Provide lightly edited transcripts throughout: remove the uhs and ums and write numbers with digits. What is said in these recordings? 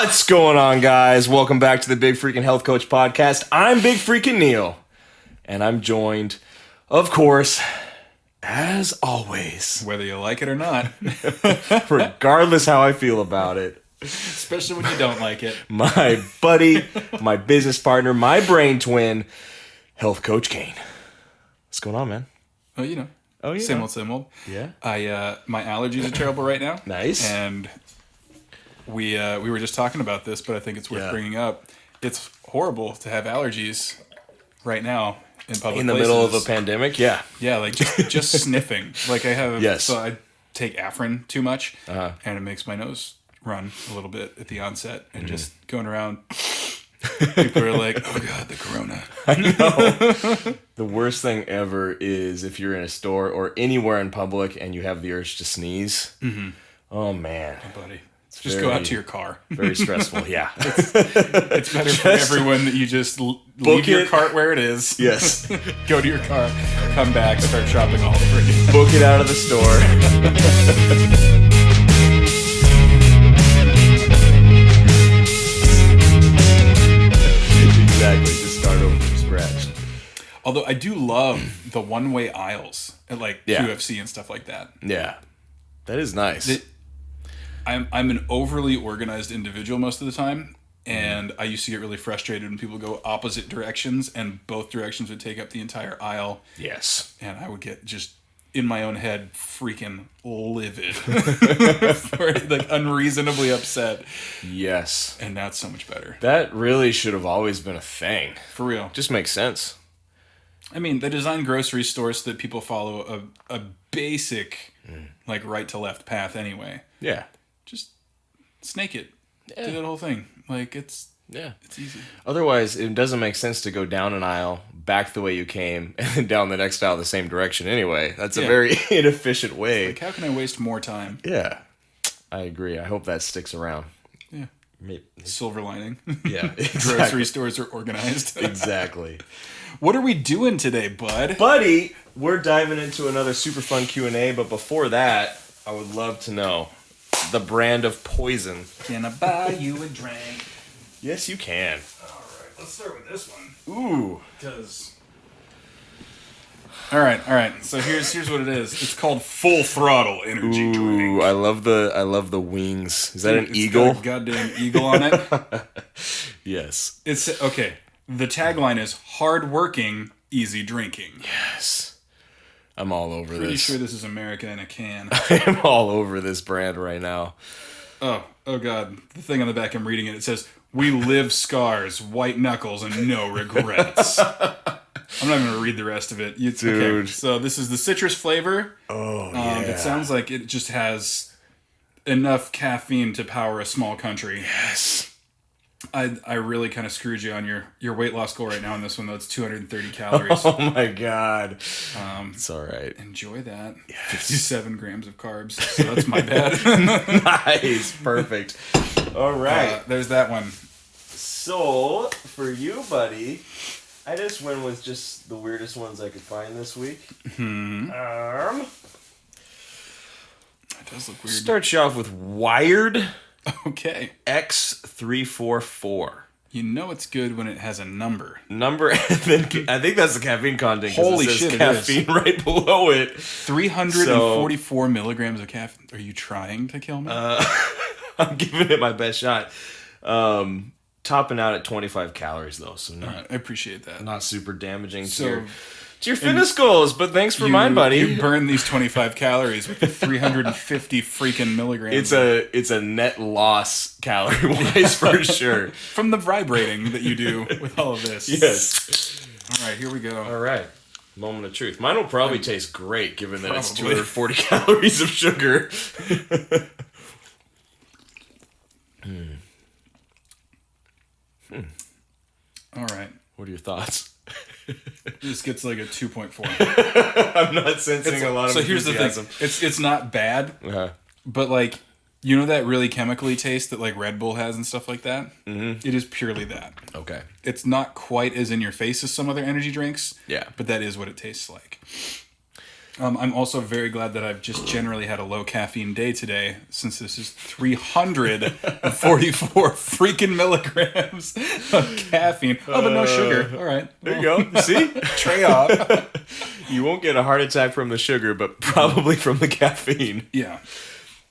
What's going on, guys? Welcome back to the Big Freakin' Health Coach Podcast. I'm Big Freakin' Neil, and I'm joined, of course, as always, whether you like it or not, regardless how I feel about it, especially when you don't like it, my buddy, my business partner, my brain twin, Health Coach Kane. What's going on, man? Oh, you know. Oh, yeah. Same old. Yeah. My allergies are terrible right now. Nice. And we were just talking about this, but I think it's worth bringing up. It's horrible to have allergies right now in public in the places. middle of a pandemic. Yeah. Yeah, like just sniffing. Like I have. Yes. So I take Afrin too much, and it makes my nose run a little bit at the onset, and just going around. People are like, "Oh God, the corona." I know. The worst thing ever is if you're in a store or anywhere in public and you have the urge to sneeze. Mm-hmm. Oh man, buddy, just go out to your car. Very stressful. Yeah, it's better for everyone that you just leave your cart where it is. Yes, go to your car, come back, start shopping all over again. Book it out of the store. Exactly, just start over from scratch. Although I do love the one-way aisles at like QFC and stuff like that. Yeah, that is nice. I'm an overly organized individual most of the time, and I used to get really frustrated when people go opposite directions, and both directions would take up the entire aisle. Yes, and I would get just in my own head freaking livid, or like unreasonably upset. Yes, and now it's so much better. That really should have always been a thing. For real, just makes sense. I mean, they design grocery stores so that people follow a basic, like right to left path anyway. Yeah. Just snake it. Yeah. Do that whole thing. Like, it's easy. Otherwise, it doesn't make sense to go down an aisle, back the way you came, and then down the next aisle the same direction anyway. That's a very inefficient way. Like, how can I waste more time? Yeah. I agree. I hope that sticks around. Yeah. Maybe. Silver lining. Yeah. Exactly. Grocery stores are organized. Exactly. What are we doing today, bud? Buddy, we're diving into another super fun Q&A, but before that, I would love to know the brand of poison. Can I buy you a drink? Yes, you can. All right, let's start with this one. Ooh. Because... All right. So here's what it is. It's called Full Throttle Energy Drink. Ooh, I love the wings. Is that an eagle? Got a goddamn eagle on it. Yes. It's okay. The tagline is hard-working, easy drinking. Yes. I'm all over Pretty this. sure this is America in a can. I am all over this brand right now. Oh God. The thing on the back, I'm reading it. It says, "We live scars, white knuckles, and no regrets." I'm not going to read the rest of it. Dude. Okay, so this is the citrus flavor. Oh, yeah. It sounds like it just has enough caffeine to power a small country. Yes. I really kind of screwed you on your weight loss goal right now on this one, though. It's 230 calories. Oh, my God. It's all right. Enjoy that. Yes. 57 grams of carbs. So that's my bad. Nice. Perfect. All right. There's that one. So, for you, buddy, I just went with just the weirdest ones I could find this week. It does look weird. Start you off with Wired. Okay. X344. You know it's good when it has a number. I think that's the caffeine content. Holy it says shit, caffeine right below it. 344 milligrams of caffeine. Are you trying to kill me? I'm giving it my best shot. Topping out at 25 calories though, so I appreciate that. Not super damaging to your fitness goals, but thanks for mine, buddy. You burn these 25 calories with the 350 freaking milligrams. It's a net loss calorie-wise for sure. From the vibrating that you do with all of this. Yes. All right, here we go. All right. Moment of truth. Mine will probably taste great given that it's 240 calories of sugar. All right. What are your thoughts? This gets like a 2.4. I'm not sensing a lot of enthusiasm. Here's the thing. It's not bad, but like, you know that really chemically taste that like Red Bull has and stuff like that? Mm-hmm. It is purely that. Okay. It's not quite as in your face as some other energy drinks. Yeah. But that is what it tastes like. I'm also very glad that I've just generally had a low caffeine day today, since this is 344 freaking milligrams of caffeine. Oh, but no sugar. All right. There you go. See? Tray off. You won't get a heart attack from the sugar, but probably from the caffeine. Yeah.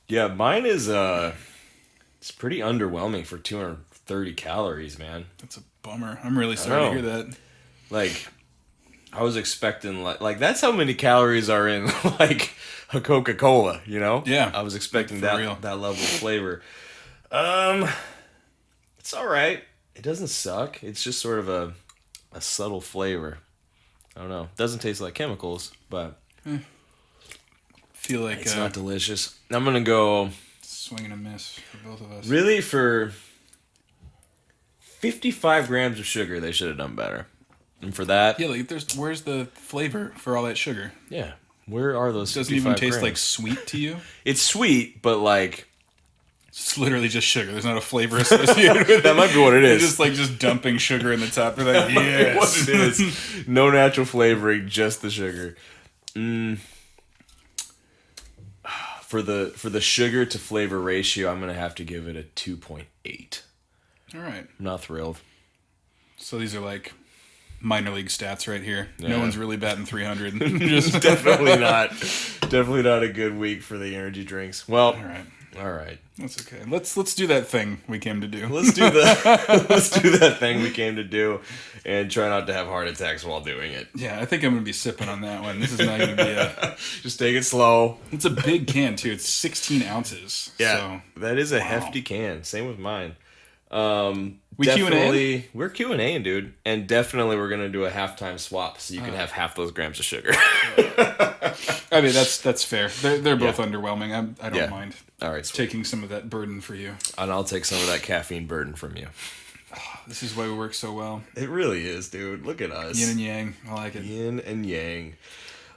Yeah, mine is it's pretty underwhelming for 230 calories, man. That's a bummer. I'm really sorry to hear that. Like, I was expecting like that's how many calories are in like a Coca-Cola, you know? Yeah. I was expecting For real. that level of flavor. It's all right. It doesn't suck. It's just sort of a subtle flavor. I don't know. It doesn't taste like chemicals, but Feel like it's not delicious. I'm gonna go swing and a miss for both of us. really for 55 grams of sugar. They should have done better. And for that, Yeah, like where's the flavor for all that sugar? yeah, where are those? It doesn't even 55 taste like grams? sweet to you. It's sweet, but like It's literally just sugar. There's not a flavor associated with it. that might be what it You're is. just dumping sugar in the top. You're like, yes. What it is. No natural flavoring, just the sugar. For the sugar to flavor ratio, I'm gonna have to give it a 2.8. All right. I'm not thrilled. So these are like minor league stats right here. Yeah. No one's really batting 300. Just Definitely not a good week for the energy drinks. Well, all right. That's okay. Let's do that thing we came to do. Let's do that thing we came to do, and try not to have heart attacks while doing it. Yeah, I think I'm gonna be sipping on that one. This is not gonna be a. Just take it slow. It's a big can too. It's 16 ounces. Yeah, So. that is a hefty can. Same with mine. We definitely, we're Q&A'ing, dude, and definitely we're gonna do a halftime swap so you can have half those grams of sugar. I mean that's fair. They're both underwhelming. I don't mind. All right, Taking some of that burden for you. and I'll take some of that caffeine burden from you. This is why we work so well. It really is, dude. Look at us. Yin and yang. I like it. Yin and yang.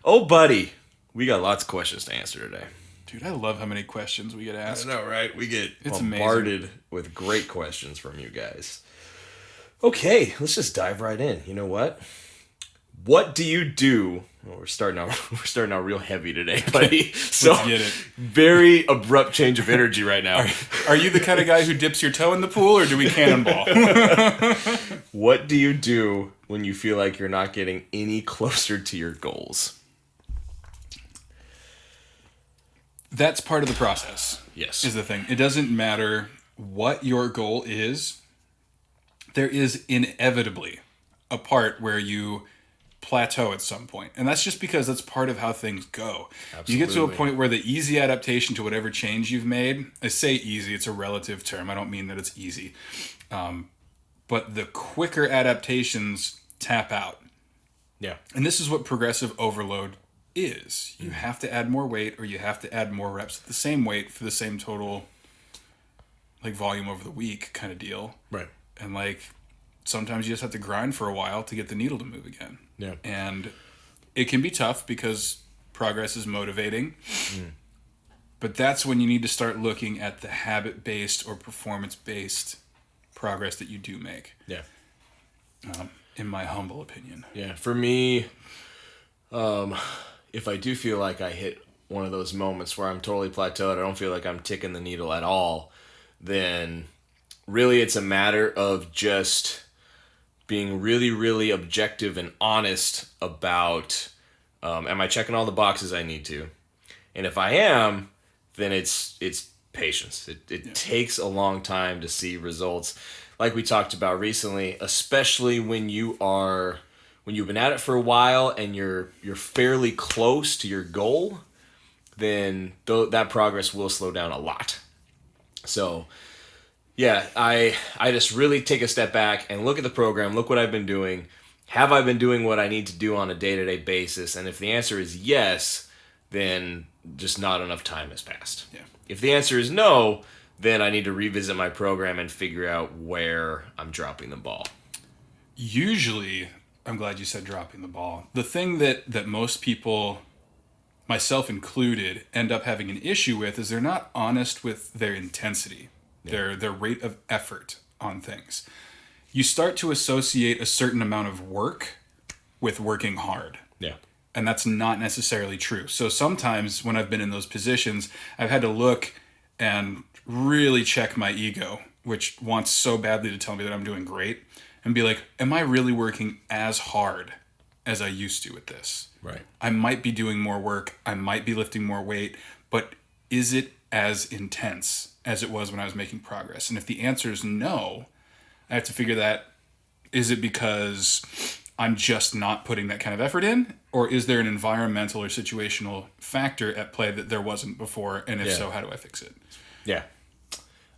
Oh, buddy, we got lots of questions to answer today. Dude, I love how many questions we get asked. I know, right? We get It's bombarded with great questions from you guys. Okay, let's just dive right in. You know what? What do you do? Well, we're starting out real heavy today, buddy. So Let's get it. very abrupt change of energy right now. Are you the kind of guy who dips your toe in the pool, or do we cannonball? What do you do when you feel like you're not getting any closer to your goals? That's part of the process. Yes. Is the thing. It doesn't matter what your goal is. There is inevitably a part where you plateau at some point. And that's just because that's part of how things go. Absolutely. You get to a point where the easy adaptation to whatever change you've made, I say easy, it's a relative term. I don't mean that it's easy. But the quicker adaptations tap out. Yeah. And this is what progressive overload is. You have to add more weight, or you have to add more reps at the same weight for the same total like volume over the week kind of deal. Right. And like sometimes you just have to grind for a while to get the needle to move again. Yeah. And it can be tough because progress is motivating. But that's when you need to start looking at the habit-based or performance-based progress that you do make. Yeah. In my humble opinion. Yeah. For me, if I do feel like I hit one of those moments where I'm totally plateaued, I don't feel like I'm ticking the needle at all, then really it's a matter of just being really, really objective and honest about, am I checking all the boxes I need to? And if I am, then it's patience. It takes a long time to see results. Like we talked about recently, especially when you've been at it for a while and you're fairly close to your goal, then that progress will slow down a lot. So yeah, I just really take a step back and look at the program, look what I've been doing. Have I been doing what I need to do on a day-to-day basis? And if the answer is yes, then just not enough time has passed. Yeah. If the answer is no, then I need to revisit my program and figure out where I'm dropping the ball. Usually, I'm glad you said dropping the ball. The thing that most people, myself included, end up having an issue with is they're not honest with their intensity. Their rate of effort on things. You start to associate a certain amount of work with working hard. Yeah. And that's not necessarily true. So sometimes when I've been in those positions, I've had to look and really check my ego, which wants so badly to tell me that I'm doing great, and be like, am I really working as hard as I used to with this? Right. I might be doing more work. I might be lifting more weight, but is it as intense as it was when I was making progress? And if the answer is no, I have to figure that, is it because I'm just not putting that kind of effort in? Or is there an environmental or situational factor at play that there wasn't before? And if so, how do I fix it? Yeah.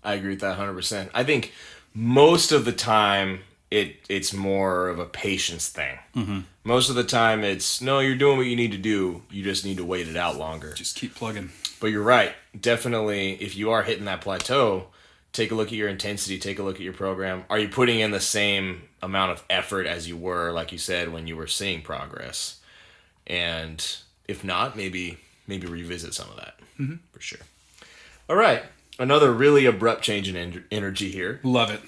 I agree with that 100%. I think most of the time it's more of a patience thing. Mm-hmm. Most of the time it's, no, you're doing what you need to do. You just need to wait it out longer. Just keep plugging. But you're right. Definitely, if you are hitting that plateau, take a look at your intensity, take a look at your program. Are you putting in the same amount of effort as you were, like you said, when you were seeing progress? And if not, maybe revisit some of that. Mm-hmm. For sure. All right. Another really abrupt change in energy here. Love it.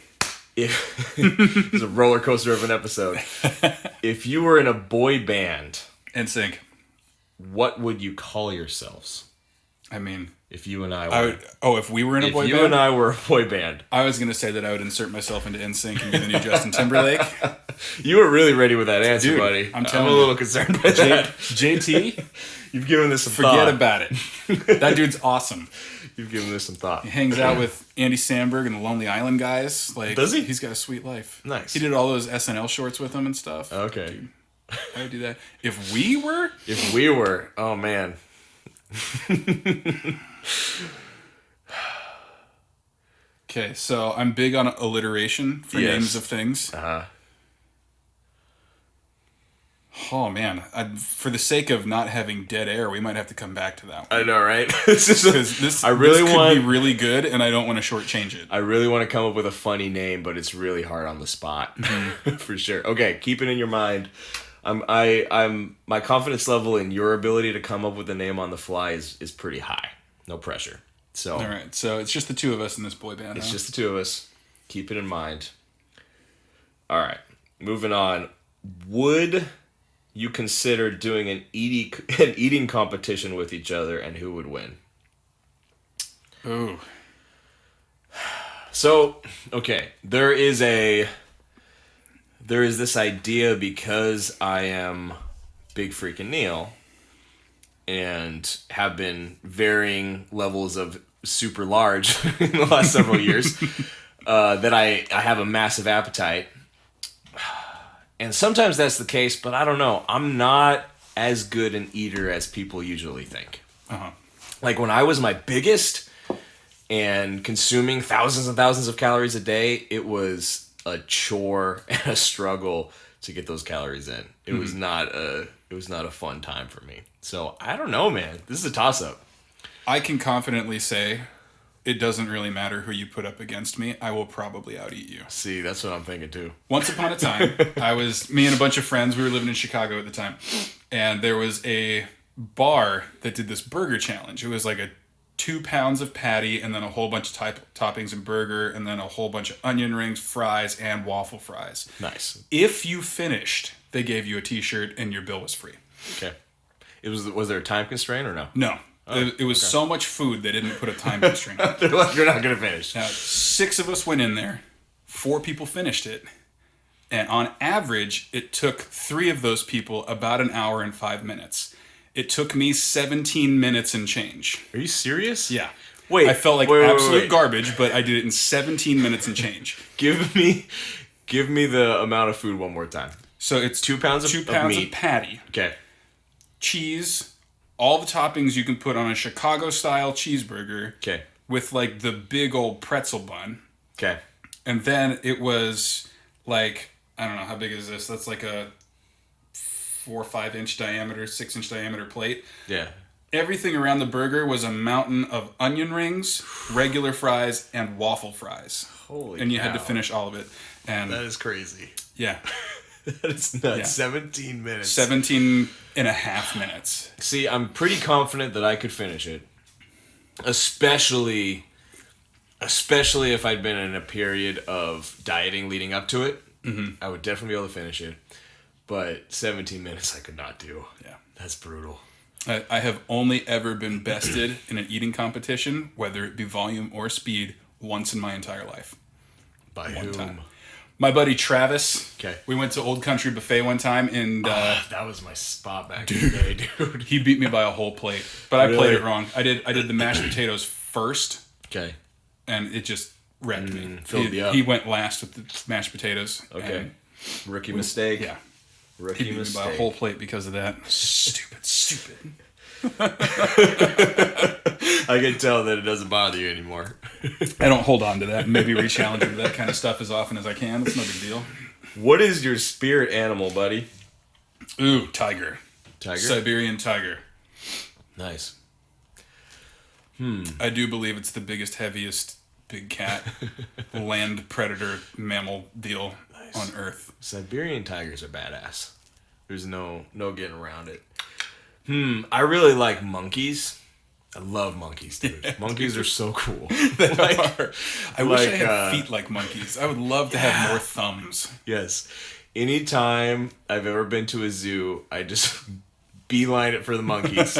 It's a roller coaster of an episode. If you were in a boy band, NSYNC, what would you call yourselves? I mean, if you and I were... if we were in a boy band? If you and I were a boy band. I was going to say that I would insert myself into NSYNC and be the new Justin Timberlake. You were really ready with that answer, Dude, buddy. I'm a little concerned by that. JT, you've given this some forget thought. about it. That dude's awesome. You've given this some thought. He hangs out with Andy Samberg and the Lonely Island guys. Like, does he? He's got a sweet life. Nice. He did all those SNL shorts with him and stuff. Okay. Dude, I would do that. If we were, oh man. Okay, so I'm big on alliteration for names of things. Uh-huh. Oh man, for the sake of not having dead air, we might have to come back to that one. I know, right? Because this could be really good, and I don't want to shortchange it. I really want to come up with a funny name, but it's really hard on the spot, for sure. Okay, keep it in your mind. I'm my confidence level in your ability to come up with a name on the fly is pretty high. No pressure. So all right, so it's just the two of us in this boy band. It's just the two of us. Keep it in mind. All right, moving on. Would you consider doing an eating competition with each other, and who would win? Ooh. So, okay, there is this idea, because I am Big Freakin' Neil and have been varying levels of super large in the last several years, that I have a massive appetite. And sometimes that's the case, but I don't know. I'm not as good an eater as people usually think. Uh-huh. Like when I was my biggest and consuming thousands and thousands of calories a day, it was a chore and a struggle to get those calories in. It was not a fun time for me. So I don't know, man. This is a toss-up. I can confidently say it doesn't really matter who you put up against me. I will probably out-eat you. See, that's what I'm thinking too. Once upon a time, me and a bunch of friends, we were living in Chicago at the time, and there was a bar that did this burger challenge. It was like a 2 pounds of patty and then a whole bunch of toppings and burger and then a whole bunch of onion rings, fries, and waffle fries. Nice. If you finished, they gave you a t-shirt and your bill was free. Okay. Was there a time constraint or no? No. It was so much food they didn't put a time constraint on. They're like, you're not going to finish. Now, 6 of us went in there. 4 people finished it. And on average, it took 3 of those people about an hour and 5 minutes. It took me 17 minutes and change. Are you serious? Yeah. Wait. I felt like absolute garbage, but I did it in 17 minutes and change. Give me the amount of food one more time. So it's 2 pounds of 2 pounds meat. of patty. Okay. Cheese. All the toppings you can put on a Chicago-style cheeseburger. Okay. With like the big old pretzel bun. Okay. And then it was like, I don't know, how big is this? That's like a 4 or 5 inch diameter, 6 inch diameter plate. Yeah. Everything around the burger was a mountain of onion rings, regular fries, and waffle fries. Holy And you cow. had to finish all of it. And That is crazy. yeah. That is nuts. Yeah. 17 minutes. 17 and a half minutes. See, I'm pretty confident that I could finish it. Especially if I'd been in a period of dieting leading up to it. Mm-hmm. I would definitely be able to finish it. But 17 minutes I could not do. Yeah. That's brutal. I have only ever been bested in an eating competition, whether it be volume or speed, once in my entire life. By One whom? time. My buddy Travis. Okay. We went to Old Country Buffet one time, and That was my spot back in the day, dude. he beat me by a whole plate. But I Really? played it wrong. I did the mashed potatoes first, Okay. and it just wrecked me. Filled you up. He went last with the mashed potatoes. Okay. and Rookie mistake. yeah. Rookie He beat me mistake. by a whole plate because of that. Stupid. I can tell that it doesn't bother you anymore. I don't hold on to that and maybe re-challenge him to that kind of stuff as often as I can. It's no big deal. What is your spirit animal, buddy? Ooh, tiger. Tiger? Siberian tiger. Nice. I do believe it's the biggest, heaviest big cat land predator mammal deal on Earth. Siberian tigers are badass. There's no getting around it. I really like monkeys. I love monkeys, dude. Monkeys are so cool. I wish I had feet like monkeys. I would love to have more thumbs. Yes. Anytime I've ever been to a zoo, I just beeline it for the monkeys.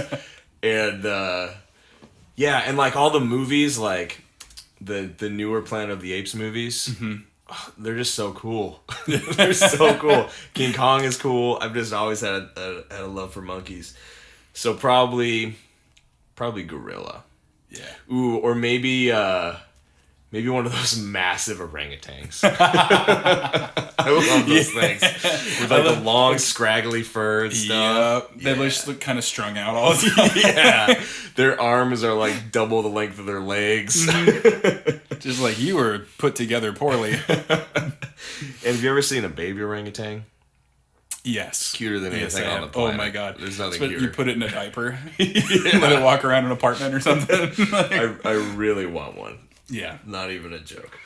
And and like all the movies, like the newer Planet of the Apes movies, they're just so cool. They're so cool. King Kong is cool. I've just always had a love for monkeys. So probably gorilla. Yeah. Ooh, or maybe one of those massive orangutans. I love those things. With like the long, scraggly fur and stuff. They just look kind of strung out all the time. Yeah. Their arms are like double the length of their legs. Just like you were put together poorly. And have you ever seen a baby orangutan? Yes. Cuter than anything I on the have. planet. Oh my god. There's nothing But cuter. you put it in a diaper. Let it walk around an apartment or something. I really want one. Yeah. Not even a joke.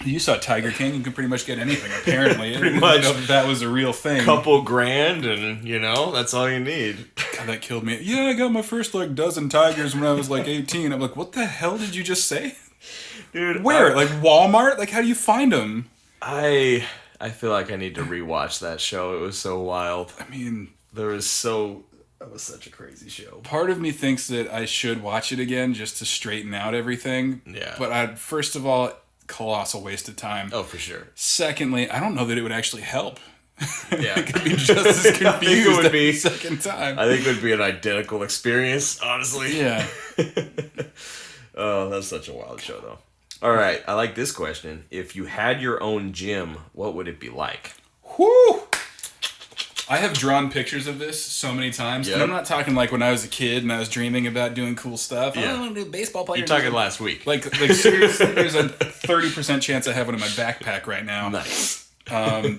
You saw Tiger King. You can pretty much get anything, apparently. Pretty much. That was a real thing. Couple grand and, that's all you need. God, that killed me. Yeah, I got my first, dozen tigers when I was, 18. I'm like, what the hell did you just say? Dude. Where? Walmart? How do you find them? I feel like I need to rewatch that show. It was so wild. I mean... That was such a crazy show. Part of me thinks that I should watch it again just to straighten out everything. Yeah. But first of all, colossal waste of time. Oh, for sure. Secondly, I don't know that it would actually help. Yeah. I could be just as confused be the second time. I think it would be an identical experience, honestly. Yeah. Oh, that's such a wild show, though. All right, I like this question. If you had your own gym, what would it be like? Whew! I have drawn pictures of this so many times. Yep. And I'm not talking like when I was a kid and I was dreaming about doing cool stuff. Yeah. I want to do baseball player. You're talking last week. Like seriously, there's a 30% chance I have one in my backpack right now. Nice. Oh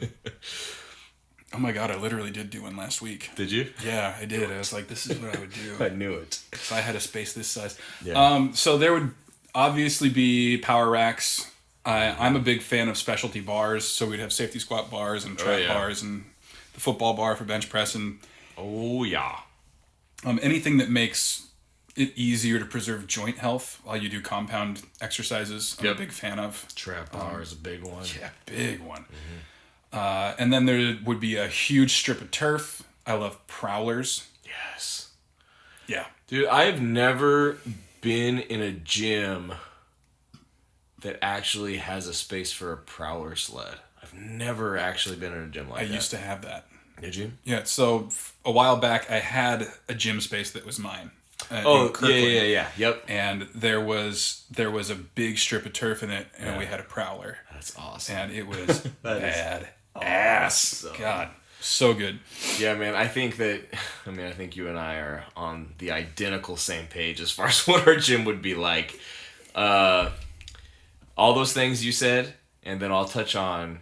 my god, I literally did do one last week. Did you? Yeah, I did. I was like, this is what I would do. I knew it. If I had a space this size. Yeah. So there would obviously be power racks. I'm a big fan of specialty bars, so we'd have safety squat bars and trap bars and the football bar for bench press and Oh, yeah. anything that makes it easier to preserve joint health while you do compound exercises. I'm a big fan of. Trap bar is a big one. Yeah, big one. And then there would be a huge strip of turf. I love prowlers. Yes. Yeah. Dude, I've never been in a gym that actually has a space for a prowler sled. I've never actually been in a gym like that. I used to have that. Did you? Yeah, so a while back I had a gym space that was mine. In Kirkland. Yeah. Yep. And there was a big strip of turf in it, and we had a prowler. That's awesome. And it was bad ass. Awesome. God, so good. Yeah, man, I think you and I are on the identical same page as far as what our gym would be like. All those things you said, and then I'll touch on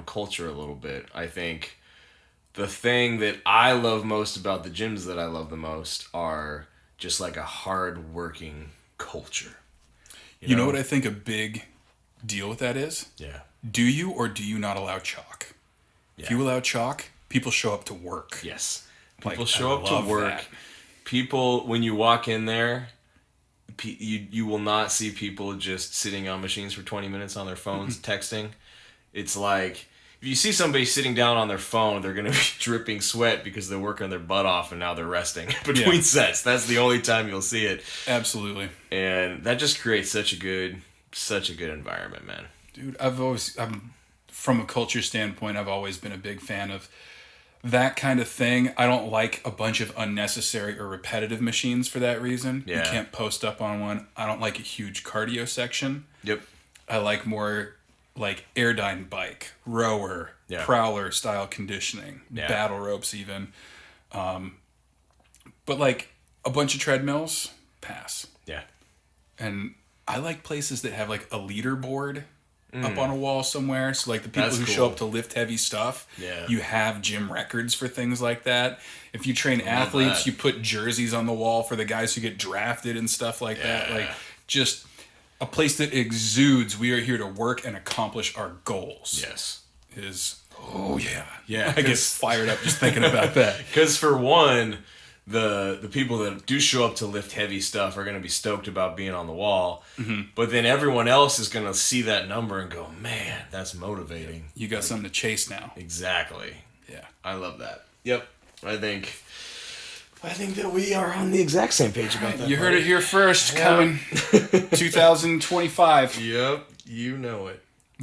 culture a little bit. I think the thing that I love most about the gyms that I love the most are just like a hard-working culture. You know what I think a big deal with that is? Yeah. Do you or do you not allow chalk? Yeah. If you allow chalk, people show up to work. Yes. Like, People show I up to love work. that. People, when you walk in there, you will not see people just sitting on machines for 20 minutes on their phones texting. It's like if you see somebody sitting down on their phone, they're going to be dripping sweat because they're working their butt off and now they're resting between sets. That's the only time you'll see it. Absolutely. And that just creates such a good environment, man. Dude, I'm from a culture standpoint, I've always been a big fan of that kind of thing. I don't like a bunch of unnecessary or repetitive machines for that reason. Yeah. You can't post up on one. I don't like a huge cardio section. Yep. I like more like airdyne bike, rower, prowler style conditioning, battle ropes even. But like a bunch of treadmills, pass. Yeah. And I like places that have like a leaderboard up on a wall somewhere. So like the people who show up to lift heavy stuff, you have gym records for things like that. If you train athletes, you put jerseys on the wall for the guys who get drafted and stuff like that. Like just a place that exudes, we are here to work and accomplish our goals. Yes. I get fired up just thinking about that. Because for one, the people that do show up to lift heavy stuff are going to be stoked about being on the wall. Mm-hmm. But then everyone else is going to see that number and go, man, that's motivating. You got something to chase now. Exactly. Yeah. I love that. Yep. I think that we are on the exact same page about that. You heard it here first. Coming 2025. Yep. You know it.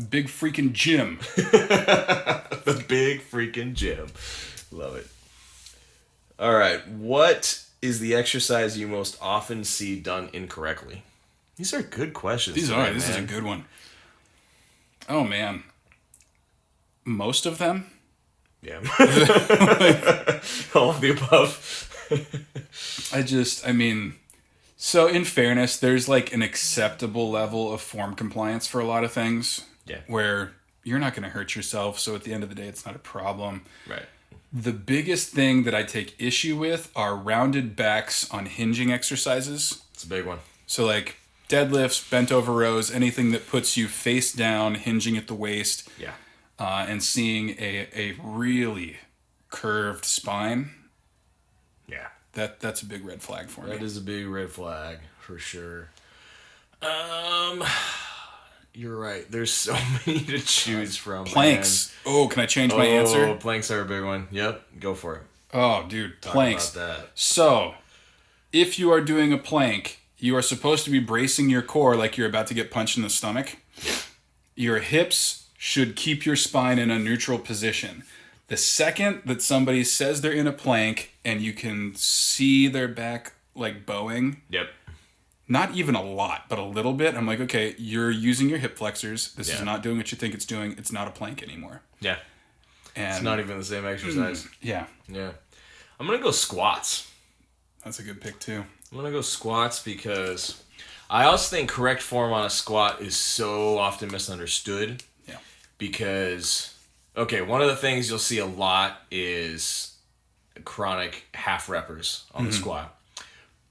Big freaking gym. The big freaking gym. Love it. All right. What is the exercise you most often see done incorrectly? These are good questions. This is a good one. Oh, man. Most of them? Yeah. All of the above. So in fairness, there's like an acceptable level of form compliance for a lot of things. Yeah. Where you're not going to hurt yourself. So at the end of the day, it's not a problem. Right. The biggest thing that I take issue with are rounded backs on hinging exercises. It's a big one. So like deadlifts, bent over rows, anything that puts you face down, hinging at the waist. Yeah. And seeing a really curved spine. Yeah. That's a big red flag for me. That is a big red flag for sure. You're right. There's so many to choose from. Planks. Man. Oh, can I change my answer? Oh, planks are a big one. Yep, go for it. Oh, dude, planks. Talk about that. So, if you are doing a plank, you are supposed to be bracing your core like you're about to get punched in the stomach. Your hips should keep your spine in a neutral position. The second that somebody says they're in a plank and you can see their back like bowing. Yep. Not even a lot, but a little bit. I'm like, okay, you're using your hip flexors. This is not doing what you think it's doing. It's not a plank anymore. Yeah. And it's not even the same exercise. Yeah. Yeah. I'm going to go squats. That's a good pick, too. I'm going to go squats because I also think correct form on a squat is so often misunderstood. Yeah. Because, okay, one of the things you'll see a lot is chronic half reppers on the squat.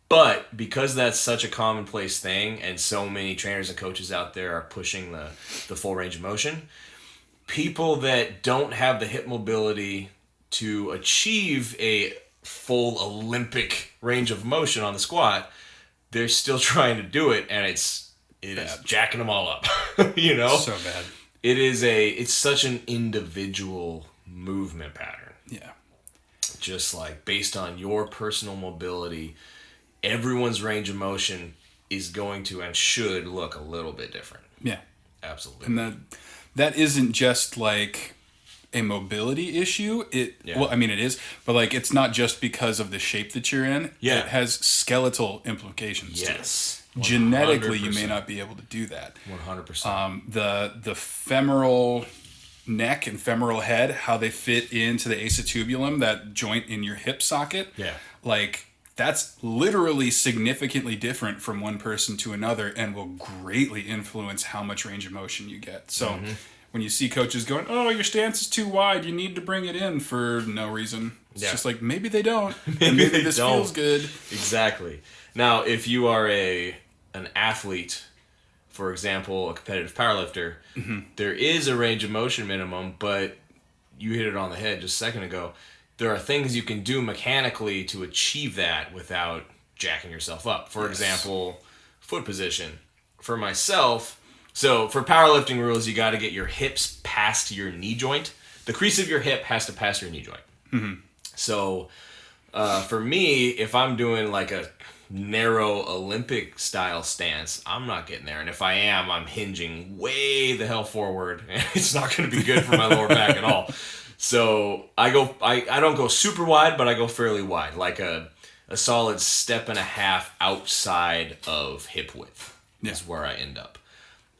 But because that's such a commonplace thing and so many trainers and coaches out there are pushing the full range of motion, people that don't have the hip mobility to achieve a full Olympic range of motion on the squat, they're still trying to do it, and it is jacking them all up. You know? So bad. It's such an individual movement pattern. Yeah. Just like based on your personal mobility, everyone's range of motion is going to and should look a little bit different. Yeah. Absolutely. And that isn't just like a mobility issue. Well, I mean it is, but like it's not just because of the shape that you're in. Yeah. It has skeletal implications too. Yes. Genetically, you may not be able to do that. 100%. The femoral neck and femoral head, how they fit into the acetubulum, that joint in your hip socket. Yeah. Like that's literally significantly different from one person to another and will greatly influence how much range of motion you get. So when you see coaches going, oh, your stance is too wide, you need to bring it in for no reason. It's just like, maybe they don't. maybe this feels good. Exactly. Now, if you are an athlete, for example, a competitive powerlifter, there is a range of motion minimum, but you hit it on the head just a second ago. There are things you can do mechanically to achieve that without jacking yourself up. For example, foot position. For myself, So for powerlifting rules, you got to get your hips past your knee joint. The crease of your hip has to pass your knee joint. Mm-hmm. So for me, if I'm doing like a narrow Olympic style stance, I'm not getting there. And if I am, I'm hinging way the hell forward. And it's not going to be good for my lower back at all. So I don't go super wide, but I go fairly wide, like a solid step and a half outside of hip width is where I end up.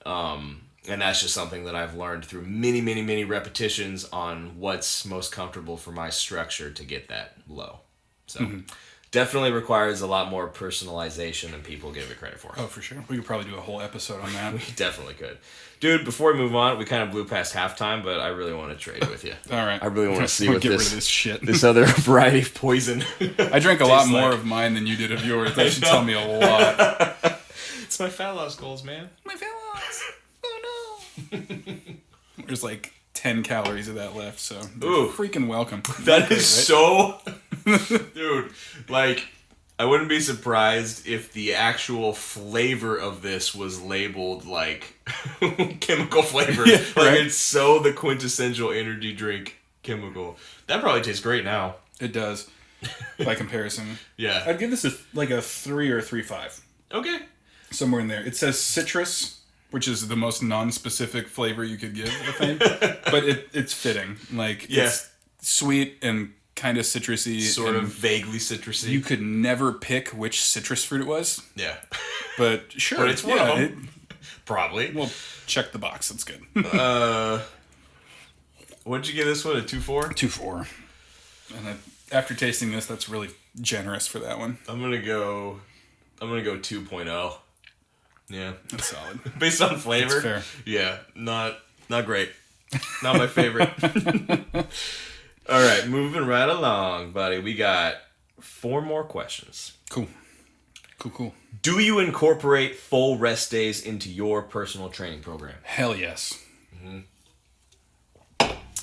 And that's just something that I've learned through many, many, many repetitions on what's most comfortable for my structure to get that low. So definitely requires a lot more personalization than people give it credit for. Oh, for sure. We could probably do a whole episode on that. We definitely could. Dude, before we move on, we kind of blew past halftime, but I really want to trade with you. All right. I really want to see what get rid of this shit. this other variety of poison. I drank a lot more of mine than you did of yours. That should tell me a lot. It's my fat loss goals, man. My fat loss. Oh no. There's like 10 calories of that left, so freaking welcome. That is so... Dude, like, I wouldn't be surprised if the actual flavor of this was labeled, like, chemical flavor. Yeah, like, right? It's so the quintessential energy drink chemical. That probably tastes great now. It does, by comparison. Yeah. I'd give this a 3 or 3.5. Okay. Somewhere in there. It says citrus, which is the most non-specific flavor you could give, I think. But it's fitting. Like, it's sweet and kind of citrusy. Sort of vaguely citrusy. You could never pick which citrus fruit it was. Yeah. But sure. But it's one of them. Probably. Well, check the box. That's good. What'd you give this one? A 2.4? 2.4. And after tasting this, that's really generous for that one. I'm gonna go 2.0. Yeah. That's solid. Based on flavor. That's fair. Yeah. Not great. Not my favorite. All right, moving right along, buddy. We got 4 more questions. Cool. Do you incorporate full rest days into your personal training program? Hell yes.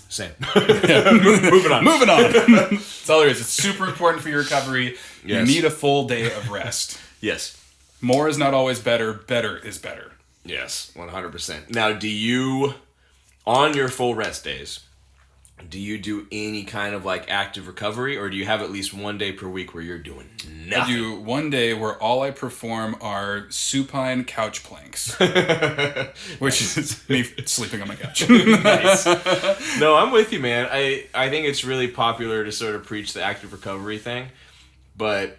Same. Moving on. That's all there is. It's super important for your recovery. Yes. You need a full day of rest. Yes. More is not always better. Better is better. Yes, 100%. Now, do you, on your full rest days, do you do any kind of like active recovery, or do you have at least one day per week where you're doing nothing? I do one day where all I perform are supine couch planks, which is me sleeping on my couch. Nice. No, I'm with you, man. I think it's really popular to sort of preach the active recovery thing, but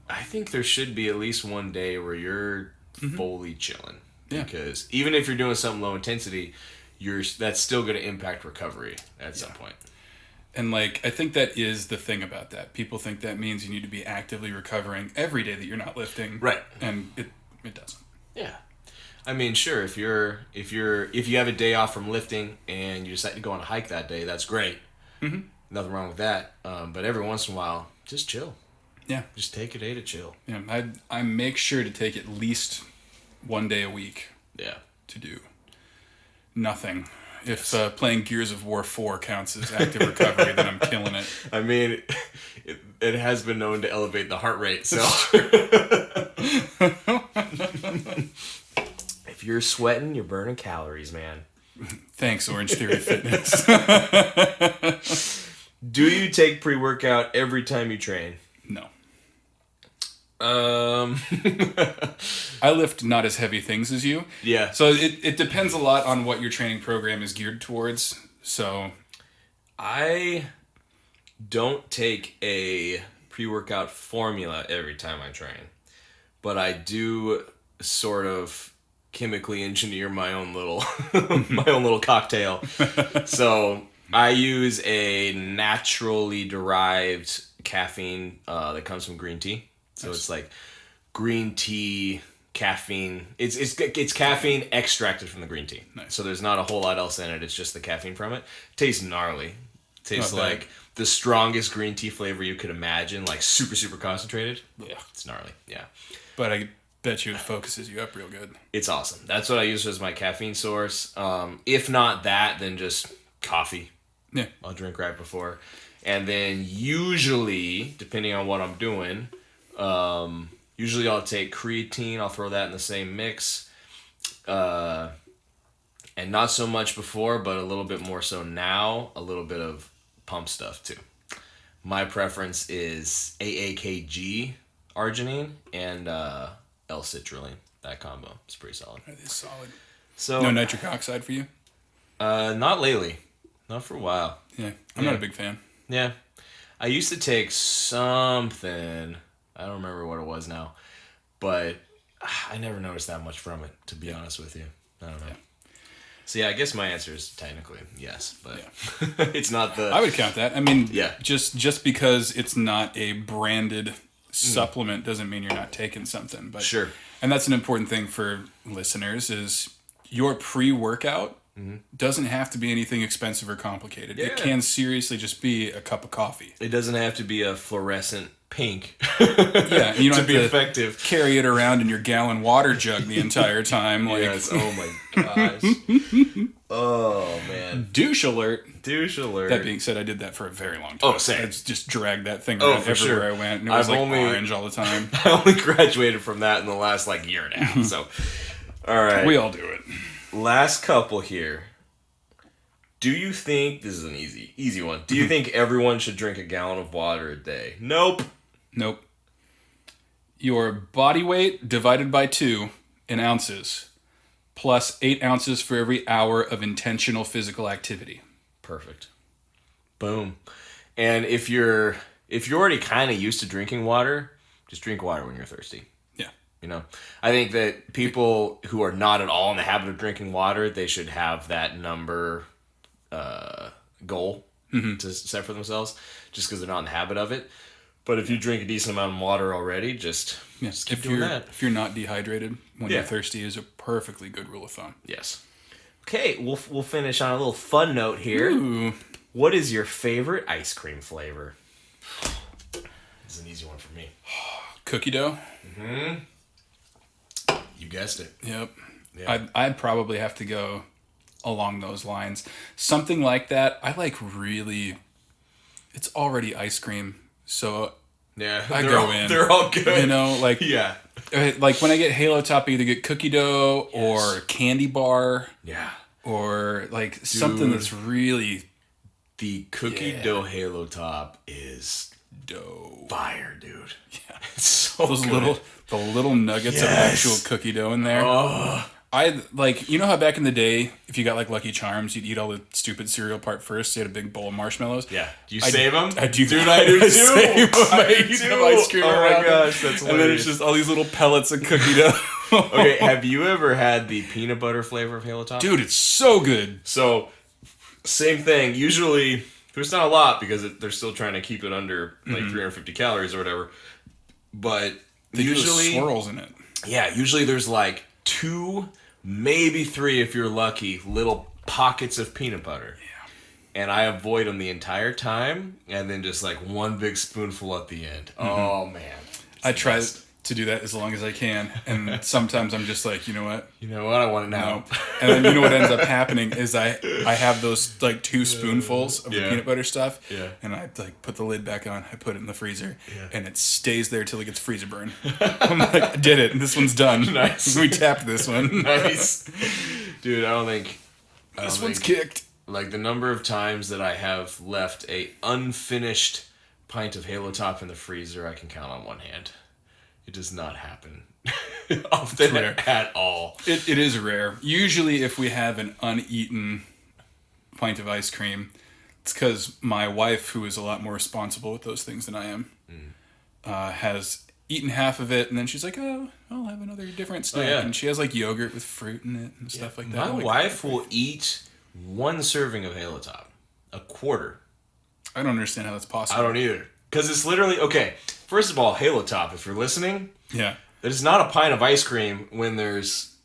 I think there should be at least one day where you're fully chilling. Yeah. Because even if you're doing something low intensity, that's still going to impact recovery at some point. And like, I think that is the thing about that. People think that means you need to be actively recovering every day that you're not lifting. Right. And it doesn't. Yeah. I mean, sure, if you have a day off from lifting and you decide to go on a hike that day, that's great. Mm-hmm. Nothing wrong with that. But every once in a while, just chill. Yeah. Just take a day to chill. Yeah. I make sure to take at least one day a week. Yeah. To do nothing. If playing Gears of War 4 counts as active recovery, then I'm killing it. I mean, it has been known to elevate the heart rate, so. If you're sweating, you're burning calories, man. Thanks, Orange Theory Fitness. Do you take pre-workout every time you train? No. I lift not as heavy things as you. Yeah. So it depends a lot on what your training program is geared towards. So I don't take a pre-workout formula every time I train, but I do sort of chemically engineer my own little cocktail. So I use a naturally derived caffeine that comes from green tea. So it's like green tea, caffeine. It's caffeine extracted from the green tea. Nice. So there's not a whole lot else in it. It's just the caffeine from it. Tastes gnarly. Tastes like the strongest green tea flavor you could imagine, like super, super concentrated. Yeah. It's gnarly. Yeah. But I bet you it focuses you up real good. It's awesome. That's what I use as my caffeine source. If not that, then just coffee. Yeah. I'll drink right before. And then usually, depending on what I'm doing, usually I'll take creatine. I'll throw that in the same mix. And not so much before, but a little bit more so now. A little bit of pump stuff too. My preference is AAKG arginine and L-citrulline. That combo is pretty solid. That is solid. So no nitric oxide for you? Not lately. Not for a while. Yeah, I'm not a big fan. Yeah. I used to take something. I don't remember what it was now. But I never noticed that much from it, to be honest with you. I don't know. Yeah. So yeah, I guess my answer is technically yes, but it's not the... I would count that. I mean, yeah. just because it's not a branded supplement doesn't mean you're not taking something. But sure. And that's an important thing for listeners is your pre-workout doesn't have to be anything expensive or complicated. Yeah. It can seriously just be a cup of coffee. It doesn't have to be a fluorescent pink. Yeah, you don't have be effective. Carry it around in your gallon water jug the entire time. Like, yes. Oh my gosh. Oh man. Douche alert. Douche alert. That being said, I did that for a very long time. Oh, same. I just dragged that thing around everywhere I went. And it was orange all the time. I only graduated from that in the last year and a half. So, all right. We all do it. Last couple here. Do you think this is an easy one? Do you think everyone should drink a gallon of water a day? Nope. Your body weight divided by 2 in ounces, plus 8 ounces for every hour of intentional physical activity. Perfect. Boom. And if you're already kind of used to drinking water, just drink water when you're thirsty. Yeah. You know, I think that people who are not at all in the habit of drinking water, they should have that number goal to set for themselves, just because they're not in the habit of it. But if you drink a decent amount of water already, just keep doing that. If you're not dehydrated when you're thirsty, is a perfectly good rule of thumb. Yes. Okay, we'll finish on a little fun note here. Ooh. What is your favorite ice cream flavor? This is an easy one for me. Cookie dough. You guessed it. Yep. Yeah. I'd probably have to go along those lines. Something like that. I like really... It's already ice cream, so yeah, I go in. They're all good. You know, like... Yeah. Like when I get Halo Top, I either get cookie dough or candy bar. Yeah. Or like something that's really... The cookie dough Halo Top is... dough. Fire, dude. Yeah. It's so Those good. little nuggets of actual cookie dough in there. Oh. I like, you know how back in the day, if you got like Lucky Charms, you'd eat all the stupid cereal part first. You had a big bowl of marshmallows. Yeah. Do you save them? I do. Dude, I do too. Save them. I eat them ice cream oh around my gosh, that's hilarious. And then it's just all these little pellets of cookie dough. Okay, have you ever had the peanut butter flavor of Halo Top? Dude, it's so good. So, same thing. Usually, there's not a lot because they're still trying to keep it under like 350 calories or whatever. But they usually do swirls in it. Yeah, usually there's like 2, maybe 3 if you're lucky, little pockets of peanut butter. Yeah. And I avoid them the entire time, and then just like one big spoonful at the end. Oh man. I try to do that as long as I can, and sometimes I'm just like, you know what? I want it now. No. And then you know what ends up happening is I have those like 2 spoonfuls of the peanut butter stuff, and I like put the lid back on. I put it in the freezer, and it stays there till it gets freezer burn. I'm like, I did it. This one's done. Nice. We tapped this one. Nice, dude. I don't think this one's kicked. Like the number of times that I have left a unfinished pint of Halo Top in the freezer, I can count on one hand. It does not happen often at all. It is rare. Usually if we have an uneaten pint of ice cream, it's because my wife, who is a lot more responsible with those things than I am, has eaten half of it, and then she's like, oh, I'll have another different snack. Oh, yeah. And she has like yogurt with fruit in it and stuff like that. My wife will eat 1 serving of Halo Top. A quarter. I don't understand how that's possible. I don't either. Because it's literally, okay, first of all, Halo Top, if you're listening, it is not a pint of ice cream when there's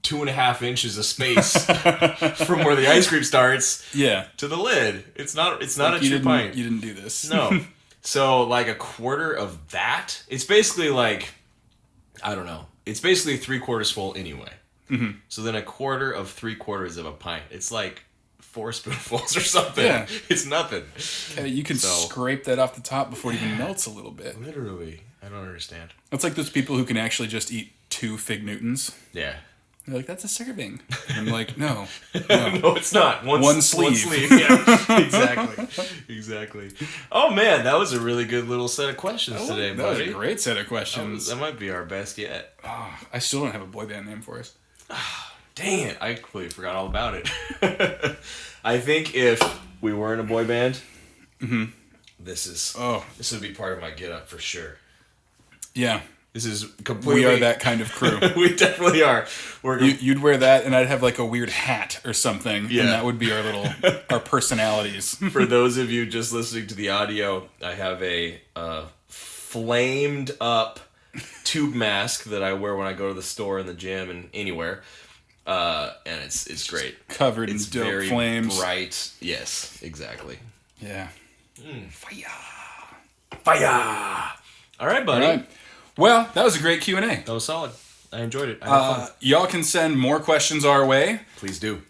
2.5 inches of space from where the ice cream starts to the lid. It's not a true pint. You didn't do this. No. So, like a quarter of that, it's basically like, I don't know, it's basically 3/4 full anyway. Mm-hmm. So then a quarter of 3/4 of a pint. It's like 4 spoonfuls or something. Yeah. It's nothing. Okay, you can scrape that off the top before it even melts a little bit. Literally. I don't understand. It's like those people who can actually just eat 2 Fig Newtons. Yeah. They're like, that's a serving. And I'm like, no. No, it's not. One sleeve. Yeah, exactly. Oh man, that was a really good little set of questions today, That was buddy. a great set of questions. That might be our best yet. Oh, I still don't have a boy band name for us. Dang it, I completely forgot all about it. I think if we were in a boy band, this would be part of my get up for sure. Yeah. This is completely... We are that kind of crew. We definitely are. You'd wear that, and I'd have like a weird hat or something, Yeah. and that would be our personalities. For those of you just listening to the audio, I have a flamed up tube mask that I wear when I go to the store and the gym and anywhere, and it's great. Covered in It's dope very flames. bright. Yes, exactly. Yeah. Fire! All right, buddy. All right. Well, that was a great Q&A. That was solid. I enjoyed it. I had fun. Y'all can send more questions our way. Please do.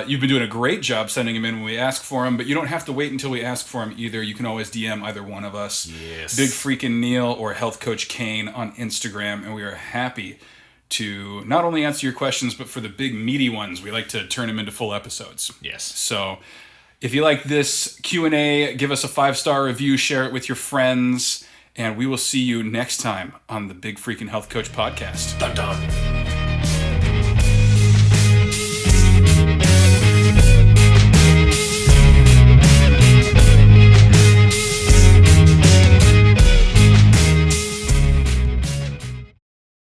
You've been doing a great job sending them in when we ask for them, but you don't have to wait until we ask for them either. You can always DM either one of us. Yes. Big Freakin' Neil or Health Coach Kane on Instagram, and we are happy to not only answer your questions, but for the big meaty ones, we like to turn them into full episodes. Yes. So if you like this Q&A, give us a 5-star review, share it with your friends, and we will see you next time on the Big Freakin' Health Coach Podcast. Dun dun.